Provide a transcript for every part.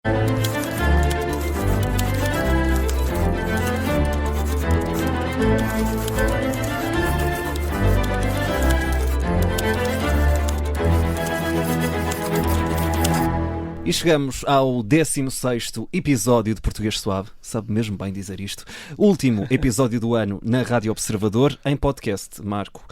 E chegamos ao 16º episódio de Português Suave, sabe mesmo bem dizer isto, último episódio do ano na Rádio Observador, em podcast. Marco,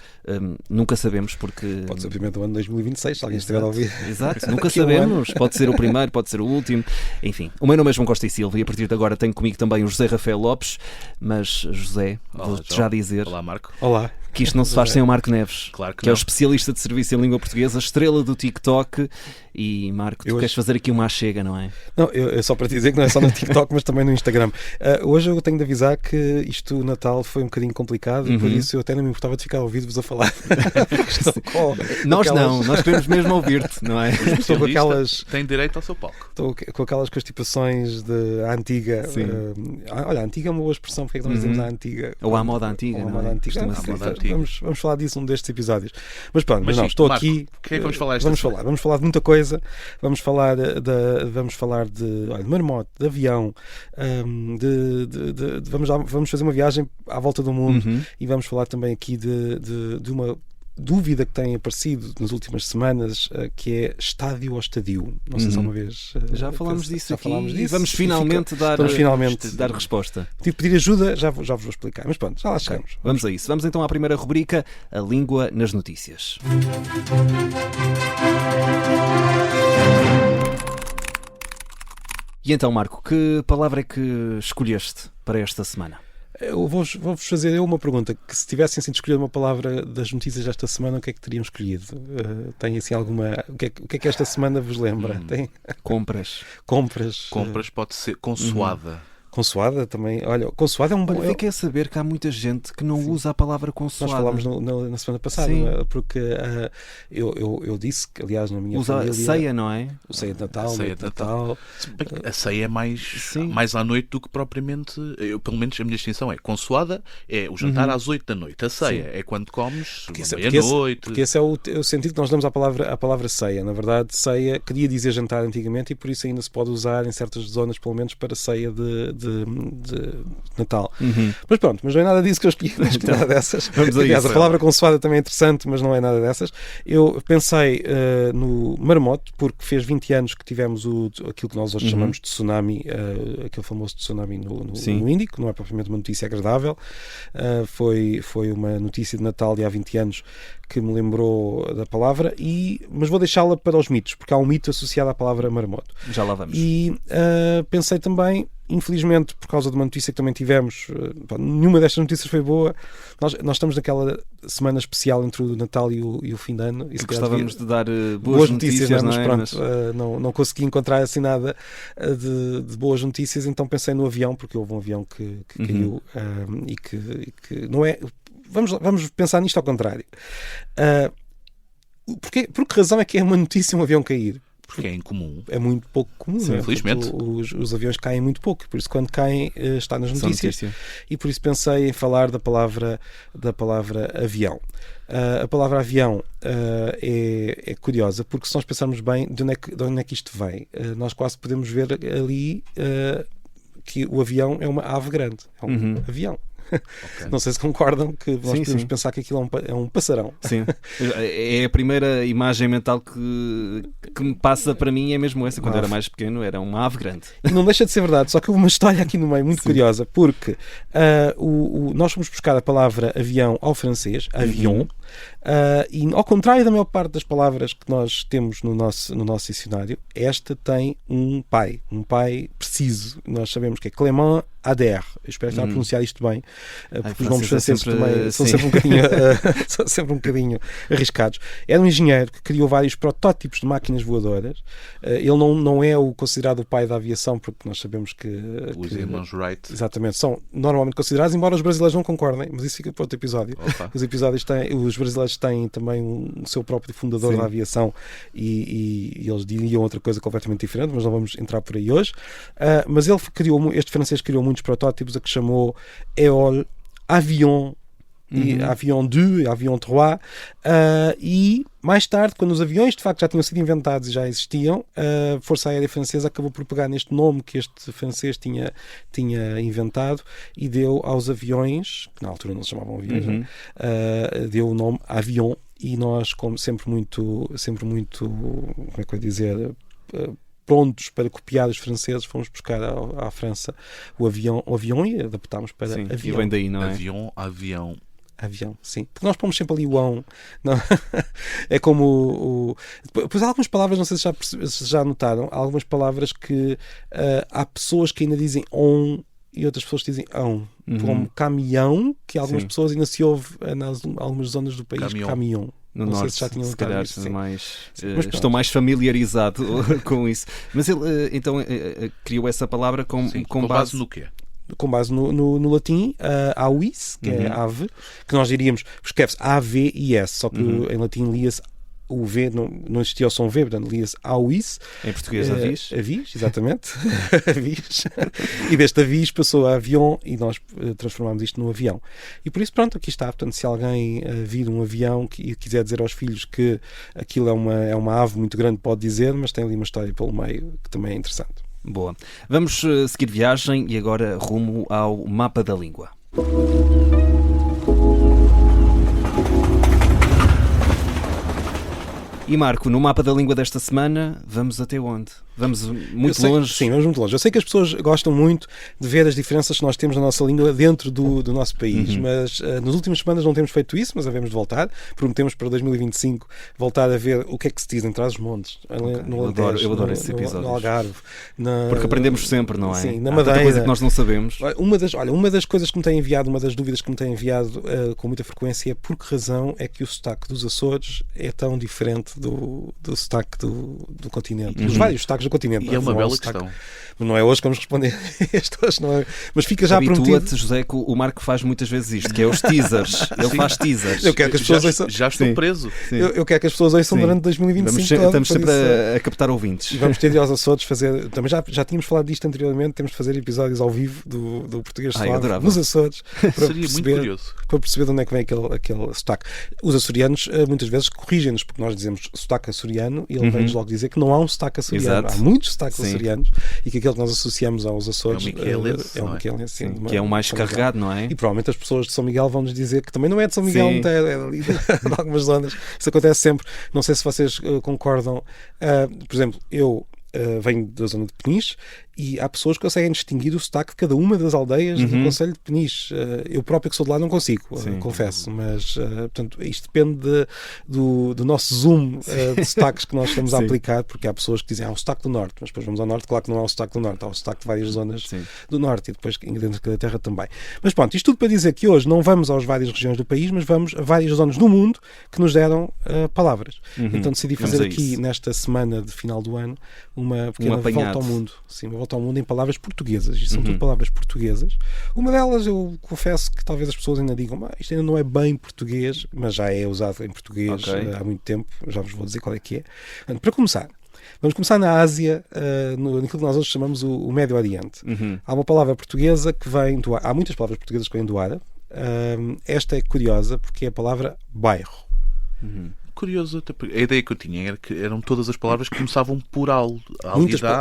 nunca sabemos porque... Pode ser o primeiro do ano de 2026, se alguém estiver a ouvir. Exato, nunca sabemos, pode ser o primeiro, pode ser o último, enfim. O meu nome é João Costa e Silva e a partir de agora tenho comigo também o José Rafael Lopes, mas José, vou-te já dizer... Olá, Marco. Olá. Que isto não se faz sem o Marco Neves, Claro que é o não. especialista de serviço em língua portuguesa, estrela do TikTok. E Marco, tu queres fazer aqui uma achega, não é? Não, eu só para te dizer que não é só no TikTok, mas também no Instagram. Hoje eu tenho de avisar que isto, o Natal, foi um bocadinho complicado e por isso eu até não me importava de ficar a ouvir-vos a falar. Nós não, nós queremos mesmo ouvir-te, não é? Estou com aquelas... Tem direito ao seu palco. Estou com aquelas constipações de à antiga. Olha, a antiga é uma boa expressão, porque é que nós dizemos a antiga? Ou à moda antiga, Ou à não é? moda antiga. Costuma ser. Vamos falar disso num destes episódios. Mas pronto, mas não, sim, estou Marco, aqui. o que é que vamos falar esta semana? Vamos falar de muita coisa. Vamos falar de marmote, de avião, vamos fazer uma viagem à volta do mundo e vamos falar também aqui de uma dúvida que tem aparecido nas últimas semanas, que é estádio ou estadio. Não sei se alguma vez... Já falámos disso aqui falámos disso. e vamos finalmente dar resposta. Tive de pedir ajuda, já vos vou explicar. Mas pronto, já lá chegamos. Vamos a isso. Vamos então à primeira rubrica, a língua nas notícias. E então, Marco, que palavra é que escolheste para esta semana? Vou-vos fazer uma pergunta, que se tivessem sido escolher uma palavra das notícias desta semana, o que é que teriam escolhido? Tem assim alguma... O que é que esta semana vos lembra? Tem... Compras. Compras Pode ser consoada. Consoada também. Olha, consoada é um bom... Eu quero saber que há muita gente que não usa a palavra consoada. Nós falámos na semana passada, porque eu disse que, aliás, na minha família... ceia, não é? O ceia de Natal, A ceia é mais à noite do que propriamente... pelo menos a minha distinção é consoada, é o jantar às 8 da noite. A ceia é quando comes meia-noite. Porque esse é o sentido que nós damos à palavra ceia. Na verdade, ceia queria dizer jantar antigamente e por isso ainda se pode usar em certas zonas, pelo menos, para ceia de Natal. Mas pronto, mas não é nada disso que eu escolhi, não escolhi nada dessas. Aliás, a palavra consoada também é interessante, mas não é nada dessas. Eu pensei no marmote, porque fez 20 anos que tivemos aquilo que nós hoje chamamos de tsunami, aquele famoso tsunami no Índico, não é propriamente uma notícia agradável. Foi uma notícia de Natal de há 20 anos que me lembrou da palavra, mas vou deixá-la para os mitos, porque há um mito associado à palavra marmoto. Já lá vamos. E pensei também, infelizmente, por causa de uma notícia que também tivemos, nenhuma destas notícias foi boa. Nós estamos naquela semana especial entre o Natal e o fim de ano. E gostávamos de dar boas notícias, mas não é? Pronto, não consegui encontrar assim nada de boas notícias, então pensei no avião, porque houve um avião que caiu e que não é... Vamos pensar nisto ao contrário. Por que razão é que é uma notícia um avião cair? Porque é incomum. É muito pouco comum. Sim, infelizmente. Os aviões caem muito pouco, por isso quando caem está nas notícias. E por isso pensei em falar da palavra avião. A palavra avião é curiosa, porque se nós pensarmos bem de onde é que isto vem, nós quase podemos ver ali que o avião é uma ave grande. É um avião. Okay. Não sei se concordam que nós podemos pensar que aquilo é um passarão. Sim, é a primeira imagem mental que me passa para mim, é mesmo essa. Quando era mais pequeno era uma ave grande. E não deixa de ser verdade, só que houve uma história aqui no meio muito curiosa, porque nós fomos buscar a palavra avião ao francês, avion, e ao contrário da maior parte das palavras que nós temos no nosso dicionário, esta tem um pai preciso. Nós sabemos que é Clément Ader. Eu espero estar a pronunciar isto bem, porque os nomes franceses também são sempre um bocadinho arriscados. Era um engenheiro que criou vários protótipos de máquinas voadoras. Ele não é o considerado o pai da aviação, porque nós sabemos que os irmãos Wright, exatamente, são normalmente considerados, embora os brasileiros não concordem, mas isso fica para outro episódio. Os brasileiros têm também o seu próprio fundador da aviação e eles diriam outra coisa completamente diferente, mas não vamos entrar por aí hoje. Mas este francês criou muitos protótipos a que chamou Éole, Avion e Avion 2, Avion 3, e mais tarde, quando os aviões de facto já tinham sido inventados e já existiam, a Força Aérea Francesa acabou por pegar neste nome que este francês tinha inventado e deu aos aviões, que na altura não se chamavam aviões, deu o nome Avion, e nós, como sempre muito, como é que eu ia dizer, prontos para copiar os franceses, fomos buscar à França o avião e adaptámos para Sim, avião. E vem daí, não é? Avião, sim. Porque nós pomos sempre ali o ão. Não? É como Pois há algumas palavras, não sei se já notaram, há algumas palavras que há pessoas que ainda dizem on e outras pessoas que dizem ão. Como caminhão, que algumas pessoas ainda se ouve em algumas zonas do país, caminhão. No não norte, sei se já tinham notado isso. Estou mais familiarizado com isso. Mas ele então criou essa palavra com base no quê? Com base no latim, avis, que é ave, que nós diríamos, escreve-se A-V-I-S, só que em latim lia-se o V, não existia o som V, portanto lia-se avis. Em português, avis. Avis, exatamente. Avis. E deste avis passou a avião e nós transformámos isto num avião. E por isso, pronto, aqui está. Portanto, se alguém vir um avião e quiser dizer aos filhos que aquilo é uma ave muito grande, pode dizer, mas tem ali uma história pelo meio que também é interessante. Boa. Vamos seguir viagem e agora rumo ao mapa da língua. E Marco, no mapa da língua desta semana, vamos até onde? Vamos muito longe? Sim, vamos muito longe. Eu sei que as pessoas gostam muito de ver as diferenças que nós temos na nossa língua dentro do nosso país, mas nas últimas semanas não temos feito isso, mas havemos de voltar. Prometemos para 2025 voltar a ver o que é que se diz em Trás-os-Montes, no Alentejo, eu adoro esses episódios. No Algarve. Porque aprendemos sempre, não é? Sim, na Há Madeira. tanta coisa que nós não sabemos. Uma das coisas que me têm enviado, uma das dúvidas que me têm enviado com muita frequência é por que razão é que o sotaque dos Açores é tão diferente do sotaque do continente, dos vários sotaques do continente. E é uma bela questão. Não é hoje que vamos responder hoje, não é? Mas fica já prometido. Habitua-te, José, que o Marco faz muitas vezes isto, que é os teasers. Ele faz teasers. Eu quero que as pessoas ouçam. Já estou preso. Eu quero que as pessoas ouçam durante 2025. Estamos sempre a captar ouvintes. E vamos ter de aos Açores fazer. Também já tínhamos falado disto anteriormente. Temos de fazer episódios ao vivo do português suave nos Açores. Seria muito curioso. Para perceber de onde é que vem aquele sotaque. Os açorianos muitas vezes corrigem-nos, porque nós dizemos sotaque açoriano e ele vem-nos logo dizer que não há um sotaque açoriano. Exato. Há muitos sotaques açorianos e que aquele que nós associamos aos Açores é um Miquelense, que é o mais carregado, não é? E provavelmente as pessoas de São Miguel vão-nos dizer que também não é de São Miguel, é ali de algumas zonas. Isso acontece sempre. Não sei se vocês concordam. Por exemplo, eu venho da zona de Peniche e há pessoas que conseguem distinguir o sotaque de cada uma das aldeias do concelho de Peniche. Eu próprio que sou de lá não consigo, confesso, mas portanto, isto depende do nosso zoom de sotaques que nós estamos a aplicar, porque há pessoas que dizem há um sotaque do norte, mas depois vamos ao norte, claro que não há o sotaque do norte, há o sotaque de várias zonas do norte e depois dentro da terra também. Mas pronto, isto tudo para dizer que hoje não vamos às várias regiões do país, mas vamos a várias zonas do mundo que nos deram palavras. Então decidi fazer aqui nesta semana de final do ano uma pequena volta ao mundo. Sim, uma volta ao mundo em palavras portuguesas. Isto são tudo palavras portuguesas. Uma delas eu confesso que talvez as pessoas ainda digam isto ainda não é bem português, mas já é usado em português há muito tempo. Já vos vou dizer qual é que é. Portanto, para começar, vamos começar na Ásia, naquilo que nós hoje chamamos o Médio Oriente. Há uma palavra portuguesa que vem do... Há muitas palavras portuguesas que vêm do árabe. Esta é curiosa porque é a palavra bairro. Curioso, a ideia que eu tinha era que eram todas as palavras que começavam por al.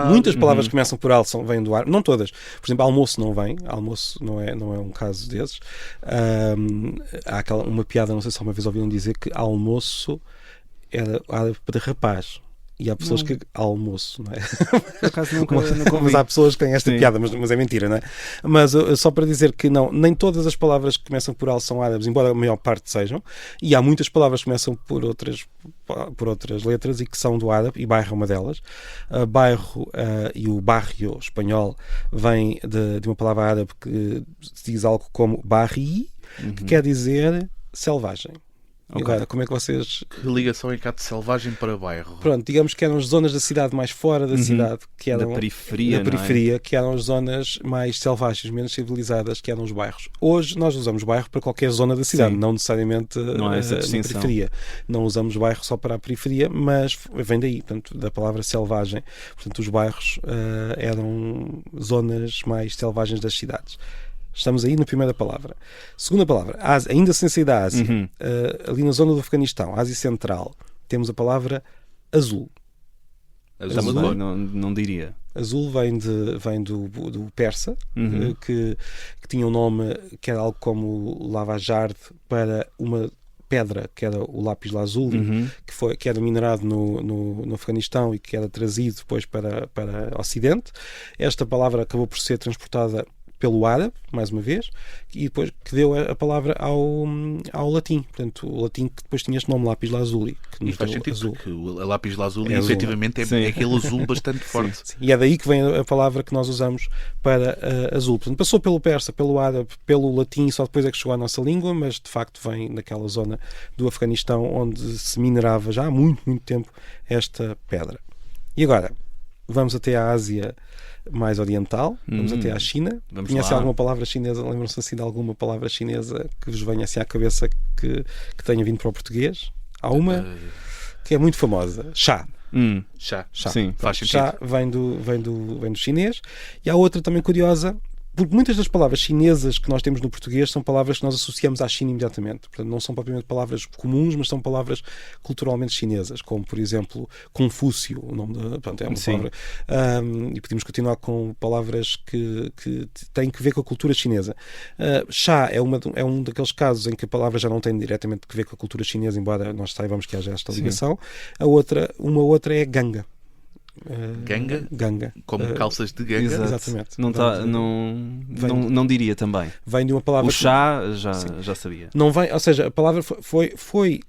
Muitas palavras que começam por al vêm do árabe, não todas. Por exemplo, almoço não vem, almoço não é um caso desses. Há uma piada, não sei se alguma vez ouviram dizer que almoço era árabe para rapaz. E há pessoas que... Almoço, não é? Por acaso nunca mas há pessoas que têm esta piada, mas é mentira, não é? Mas só para dizer que não, nem todas as palavras que começam por al são árabes, embora a maior parte sejam, e há muitas palavras que começam por outras letras e que são do árabe, e bairro é uma delas. Bairro e o barrio espanhol vem de uma palavra árabe que se diz algo como barri, que quer dizer selvagem. Agora, como é que vocês... Que ligação é cá de selvagem para bairro? Pronto, digamos que eram as zonas da cidade mais fora da cidade, que eram da periferia, que eram as zonas mais selvagens, menos civilizadas, que eram os bairros. Hoje nós usamos bairro para qualquer zona da cidade, não necessariamente não essa distinção. Na periferia. Não usamos bairro só para a periferia, mas vem daí, portanto, da palavra selvagem. Portanto, os bairros eram zonas mais selvagens das cidades. Estamos aí na primeira palavra. Segunda palavra, Ásia, ainda sem sair da Ásia, ali na zona do Afeganistão, Ásia Central, temos a palavra azul. Azul? Não diria. Azul vem do persa, que tinha um nome que era algo como lavajard para uma pedra, que era o lápis lazuli, que era minerado no Afeganistão e que era trazido depois para o Ocidente. Esta palavra acabou por ser transportada pelo árabe, mais uma vez, e depois que deu a palavra ao latim. Portanto, o latim que depois tinha este nome, lápis lazuli. Que nos faz sentido, azul. porque o lápis lazuli efetivamente é aquele azul bastante forte. Sim. E é daí que vem a palavra que nós usamos para azul. Portanto, passou pelo persa, pelo árabe, pelo latim, só depois é que chegou à nossa língua, mas de facto vem daquela zona do Afeganistão onde se minerava já há muito, muito tempo esta pedra. E agora, vamos até à Ásia mais oriental, vamos até à China. Conhece alguma palavra chinesa? Lembram-se assim de alguma palavra chinesa que vos venha assim à cabeça que tenha vindo para o português? Há uma que é muito famosa, chá. Chá. Sim, faz sentido. Chá vem do chinês. E há outra também curiosa, porque muitas das palavras chinesas que nós temos no português são palavras que nós associamos à China imediatamente. Portanto, não são propriamente palavras comuns, mas são palavras culturalmente chinesas, como, por exemplo, Confúcio, o nome é uma palavra. E podemos continuar com palavras que têm que ver com a cultura chinesa. Chá é um daqueles casos em que a palavra já não tem diretamente que ver com a cultura chinesa, embora nós saibamos que haja esta ligação. Uma outra é ganga. Ganga? Como calças de ganga. Exatamente. Não diria também. Vem de uma palavra... O chá já sabia. Não vem, ou seja, a palavra foi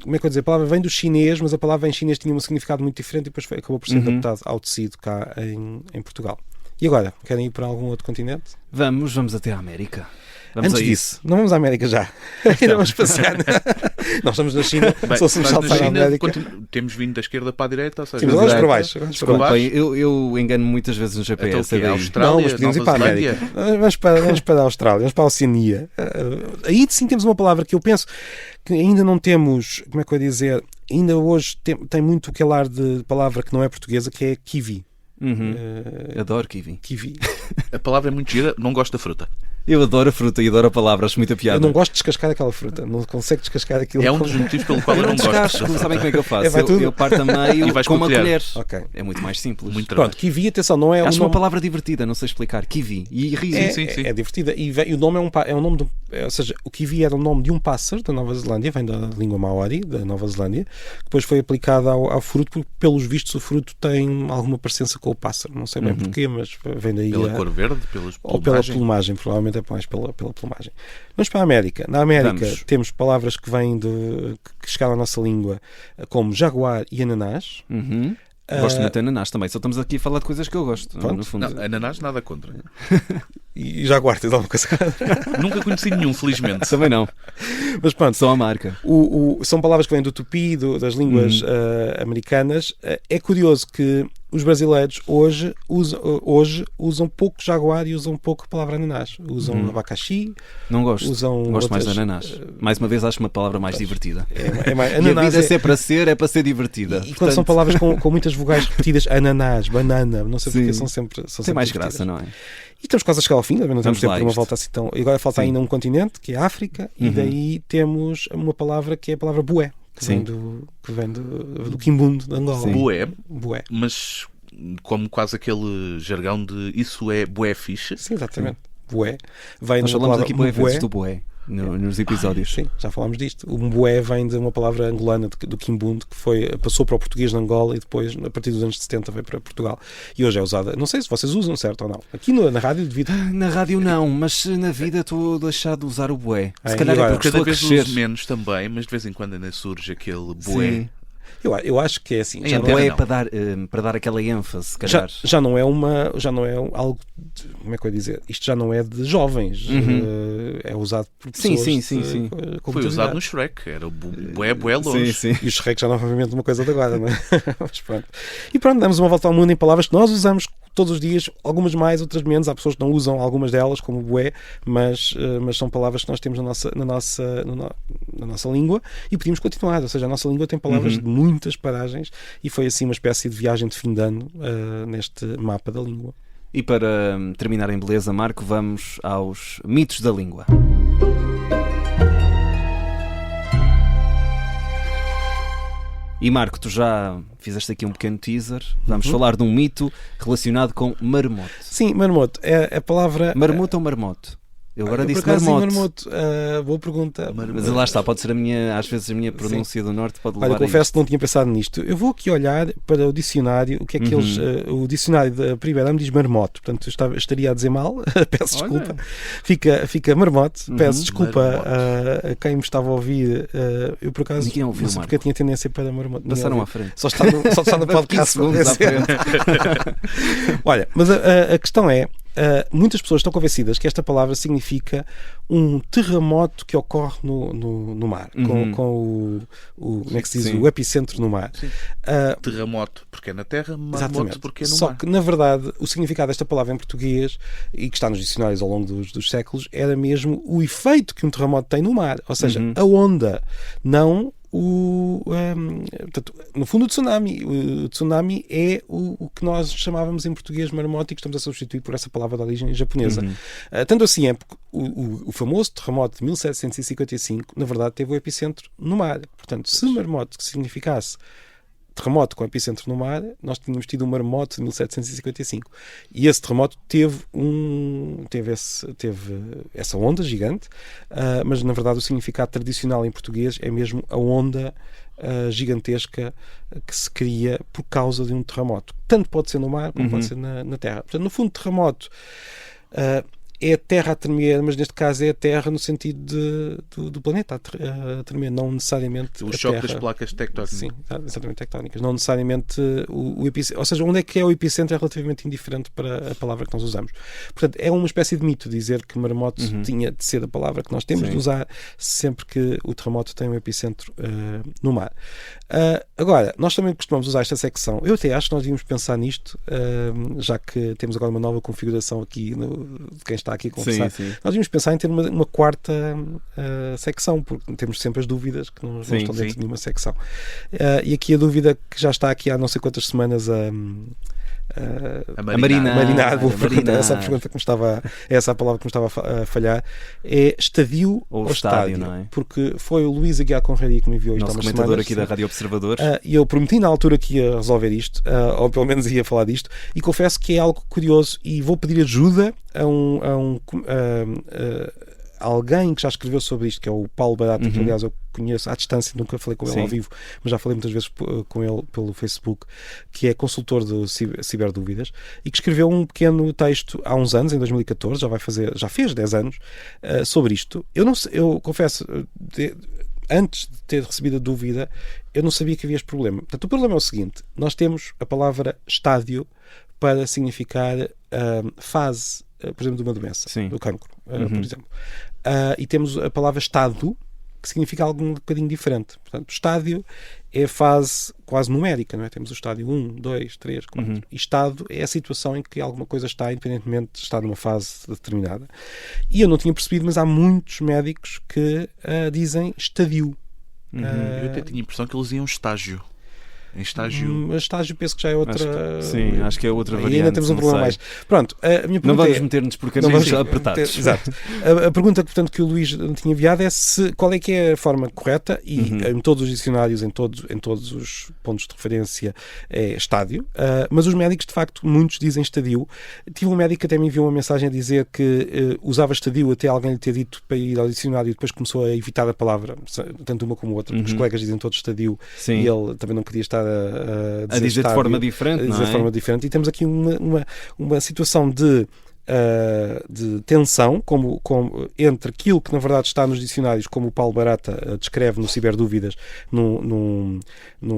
como é que eu dizer? A palavra vem do chinês, mas a palavra em chinês tinha um significado muito diferente e depois acabou por ser adaptado ao tecido cá em Portugal. E agora? Querem ir para algum outro continente? Vamos até à América. Antes disso, não vamos à América já. Ainda vamos passear. Nós estamos na China, só somos saltar à América. Temos vindo da esquerda para a direita, ou seja, vamos para baixo. Desculpem, eu engano muitas vezes no GPS. Então, Austrália, não, mas podemos ir para a América. Vamos para a Austrália, vamos para a Oceania. Aí sim temos uma palavra que eu penso que ainda não temos, como é que eu ia dizer, ainda hoje tem muito aquele ar de palavra que não é portuguesa, que é kiwi. Adoro kiwi. A palavra é muito gira, não gosto da fruta. Eu adoro a fruta e adoro a palavra, acho muita piada. Eu não gosto de descascar aquela fruta, não consigo descascar aquilo. É um dos motivos pelo qual eu não gosto. Sabem como é que eu faço? Eu parto a meio com uma colher. Okay. É muito mais simples. Pronto, kiwi, atenção, não é acho uma palavra divertida, não sei explicar. Kiwi. E ri. Sim. É divertida. E o nome é um nome de, ou seja, o kiwi era o nome de um pássaro da Nova Zelândia, vem da língua maori da Nova Zelândia, que depois foi aplicado ao fruto, porque pelos vistos o fruto tem alguma parecença com o pássaro. Não sei bem porquê, mas vem daí. Pela cor verde, ou pela plumagem, provavelmente é mais pela plumagem. Vamos para a América. Na América temos palavras que vêm que chegaram à nossa língua, como jaguar e ananás. Gosto muito de ananás também, só estamos aqui a falar de coisas que eu gosto. No fundo. Não, ananás nada contra. E jaguar, tens alguma coisa? Nunca conheci nenhum, felizmente. Também não. Mas pronto, só a marca. São palavras que vêm do tupi, das línguas americanas. É curioso que os brasileiros hoje usam pouco jaguar e usam pouco a palavra ananás. Usam abacaxi. Não gosto. Gosto mais de ananás. Mais uma vez, acho uma palavra mais divertida. E a vida, se é para ser divertida. E quando são palavras com muitas vogais repetidas, ananás, banana, não sei porque são sempre tem mais repetidas. Graça, não é? E estamos quase a chegar ao fim, não temos tempo para uma volta assim tão... E agora falta ainda um continente, que é a África, e daí temos uma palavra que é a palavra bué, que vem do Quimbundo, de Angola. Bué. Mas como quase aquele jargão de isso é bué fixe. Sim, exatamente. Bué. Nós falamos aqui bué vezes do bué. Nos episódios. Sim, já falámos disto. O mbué vem de uma palavra angolana do Quimbundo que passou para o português na Angola e depois, a partir dos anos 70, veio para Portugal. E hoje é usada. Não sei se vocês usam, certo ou não. Aqui na rádio devido. Na rádio não, mas na vida estou a deixar de usar o bué. Se calhar agora, cada vez uso menos também, mas de vez em quando ainda surge aquele bué. Sim. Eu acho que é assim. Já não é para dar aquela ênfase, se calhar. Já não é algo. Como é que eu ia dizer? Isto já não é de jovens. É usado por pessoas. Sim. Foi usado no Shrek. Era o bué longe. Sim. E o Shrek já não é provavelmente uma coisa de agora, não é? Mas pronto. E pronto, damos uma volta ao mundo em palavras que nós usamos todos os dias, algumas mais, outras menos. Há pessoas que não usam algumas delas, como o bué, mas são palavras que nós temos na nossa língua e podíamos continuar. Ou seja, a nossa língua tem palavras de muitas paragens e foi assim uma espécie de viagem de fim de ano neste mapa da língua. E para terminar em beleza, Marco, vamos aos mitos da língua. E Marco, tu já fizeste aqui um pequeno teaser. Vamos falar de um mito relacionado com marmoto. Sim, marmoto. É a palavra... Marmoto ou marmoto? Eu agora disse marmoto. Boa pergunta. Mas lá está, pode ser às vezes a minha pronúncia do norte pode levar. Olha, confesso que não tinha pensado nisto. Eu vou aqui olhar para o dicionário, o que é que eles... o dicionário da primeira me diz marmoto, portanto eu estaria a dizer mal, peço desculpa. Fica marmoto, peço desculpa a quem me estava a ouvir. Eu por acaso ouviu, não sei porque eu tinha tendência para marmoto. Passaram à frente. Só está no podcast. Olha, mas a questão é, muitas pessoas estão convencidas que esta palavra significa um terremoto que ocorre no mar, com como é que se diz? O epicentro no mar. Terremoto porque é na terra, marmoto porque é no mar. Só que, na verdade, o significado desta palavra em português, e que está nos dicionários ao longo dos séculos, era mesmo o efeito que um terremoto tem no mar, ou seja, a onda, não portanto, no fundo o tsunami é o que nós chamávamos em português marmoto e que estamos a substituir por essa palavra de origem japonesa. Tanto assim é porque o famoso terremoto de 1755 na verdade teve o epicentro no mar. Portanto, se marmoto que significasse terremoto com epicentro no mar, nós tínhamos tido um marmoto de 1755. E esse terremoto teve essa onda gigante, mas na verdade o significado tradicional em português é mesmo a onda gigantesca que se cria por causa de um terremoto. Tanto pode ser no mar como pode ser na terra. Portanto, no fundo, terremoto é a Terra a tremer, mas neste caso é a Terra no sentido do planeta a tremer, não necessariamente o choque das placas tectónicas. Sim, exatamente, tectónicas. Não necessariamente o epicentro. Ou seja, onde é que é o epicentro é relativamente indiferente para a palavra que nós usamos. Portanto, é uma espécie de mito dizer que marmoto tinha de ser a palavra que nós temos de usar sempre que o terremoto tem um epicentro no mar. Agora, nós também costumamos usar esta secção. Eu até acho que nós devíamos pensar nisto, já que temos agora uma nova configuração aqui de quem está aqui a conversar. Sim. Nós devíamos pensar em ter uma quarta secção, porque temos sempre as dúvidas que não estão dentro de nenhuma secção. E aqui a dúvida que já está aqui há não sei quantas semanas a marinar, vou perguntar essa pergunta que me estava, essa palavra que me estava a falhar, é estadio ou estádio, não é? Porque foi o Luís Aguiar Conraria que me enviou isto há umas comentador semanas, aqui da Rádio Observador. E eu prometi na altura que ia resolver isto, ou pelo menos ia falar disto, e confesso que é algo curioso e vou pedir ajuda a alguém que já escreveu sobre isto, que é o Paulo Barata, que aliás eu conheço à distância, nunca falei com ele ao vivo, mas já falei muitas vezes com ele pelo Facebook, que é consultor de ciberdúvidas, e que escreveu um pequeno texto há uns anos, em 2014, já fez 10 anos, sobre isto. Eu confesso, antes de ter recebido a dúvida, eu não sabia que havia este problema. Portanto, o problema é o seguinte: nós temos a palavra estádio para significar fase, por exemplo, de uma doença, do cancro, por exemplo. E temos a palavra estado, que significa algo um bocadinho diferente. Portanto, estádio é a fase quase numérica, não é? Temos o estádio 1, 2, 3, 4. E estado é a situação em que alguma coisa está, independentemente de estar numa fase determinada. E eu não tinha percebido, mas há muitos médicos que dizem estadio. Eu até tinha a impressão que eles iam estágio. Em estágio. Mas estágio penso que já é outra. Acho que é outra variante. E ainda temos um problema mais. Pronto, a minha pergunta não vamos meter-nos porque não vamos apertados. Exato. A pergunta, portanto, que o Luís tinha enviado é qual é que é a forma correta, e em todos os dicionários, em todos os pontos de referência, é estádio. Mas os médicos, de facto, muitos dizem estadio. Tive um médico que até me enviou uma mensagem a dizer que usava estadio até alguém lhe ter dito para ir ao dicionário e depois começou a evitar a palavra, tanto uma como outra, porque os colegas dizem todos estadio e ele também não queria estar a dizer de forma diferente, de forma diferente. E temos aqui uma situação de tensão entre aquilo que na verdade está nos dicionários, como o Paulo Barata descreve no Ciberdúvidas, num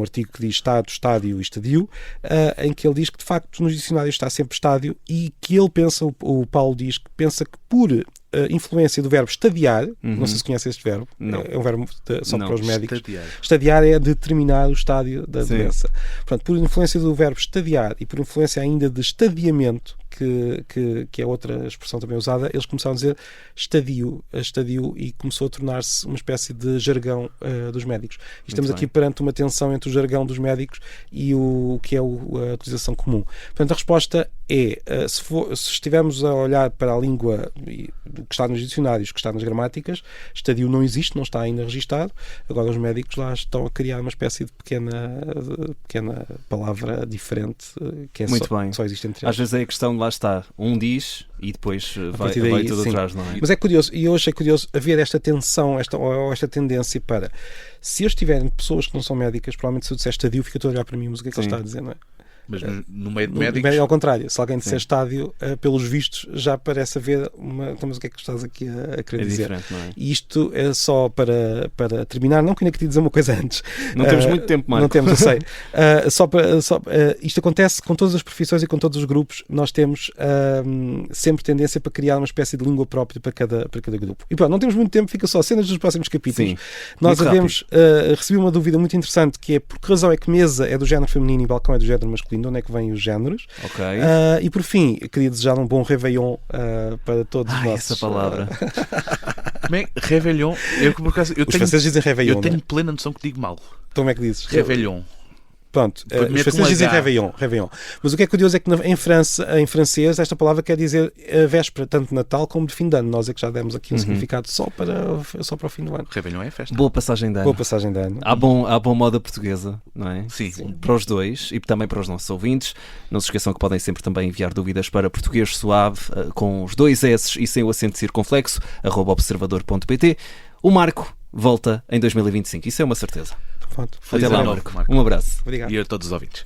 artigo que diz estado, estádio e estadio, em que ele diz que de facto nos dicionários está sempre estádio, e que ele pensa, o Paulo diz que pensa que por influência do verbo estadiar, não sei se conhece este verbo, é um verbo só para os médicos. Estadiar é determinar o estádio da doença. Portanto, por influência do verbo estadiar e por influência ainda de estadiamento, que é outra expressão também usada, eles começaram a dizer estadio e começou a tornar-se uma espécie de jargão dos médicos. E estamos aqui perante uma tensão entre o jargão dos médicos e o que é a utilização comum. Portanto, a resposta é, se estivermos a olhar para a língua que está nos dicionários, que está nas gramáticas, estadio não existe, não está ainda registado. Agora os médicos lá estão a criar uma espécie de pequena palavra diferente que é só existe entre eles. Às vezes é a questão, lá está, um diz e depois vai tudo atrás, não é? Mas é curioso, e eu achei curioso haver esta tensão, esta tendência para, se eu estiverem pessoas que não são médicas, provavelmente se eu disser estadio, fica todo a olhar para mim, mas o que é que ele está a dizer, não é? Mas no meio de médicos... É ao contrário, se alguém disser estádio, pelos vistos já parece haver mas o que é que estás aqui a querer dizer? Diferente, não é? E isto é só para terminar, não que ainda queria dizer uma coisa antes. Não temos muito tempo, Marco. Não temos, eu sei. Isto acontece com todas as profissões e com todos os grupos. Nós temos sempre tendência para criar uma espécie de língua própria para cada grupo. E pronto, não temos muito tempo, fica só cenas dos próximos capítulos. Sim. Nós recebi uma dúvida muito interessante, que é por que razão é que mesa é do género feminino e balcão é do género masculino? De onde é que vêm os géneros? Okay. E por fim, queria desejar um bom Réveillon para todos os nossos... essa palavra. Como é? Réveillon? Os franceses dizem Réveillon. Eu tenho plena noção que digo mal. Então como é que dizes? Réveillon. Pronto, os franceses dizem Réveillon. Mas o que é curioso é que em francês esta palavra quer dizer véspera, tanto de Natal como de fim de ano. Nós é que já demos aqui um significado só para o fim do ano. Réveillon é festa. Boa passagem de ano. Boa passagem de ano. Há bom moda portuguesa, não é? Sim. Para os dois e também para os nossos ouvintes. Não se esqueçam que podem sempre também enviar dúvidas para português suave, com os 2 S e sem o acento circunflexo, @observador.pt. O Marco volta em 2025, isso é uma certeza. Pronto. Até lá, Marco. Um abraço. Obrigado. E a todos os ouvintes.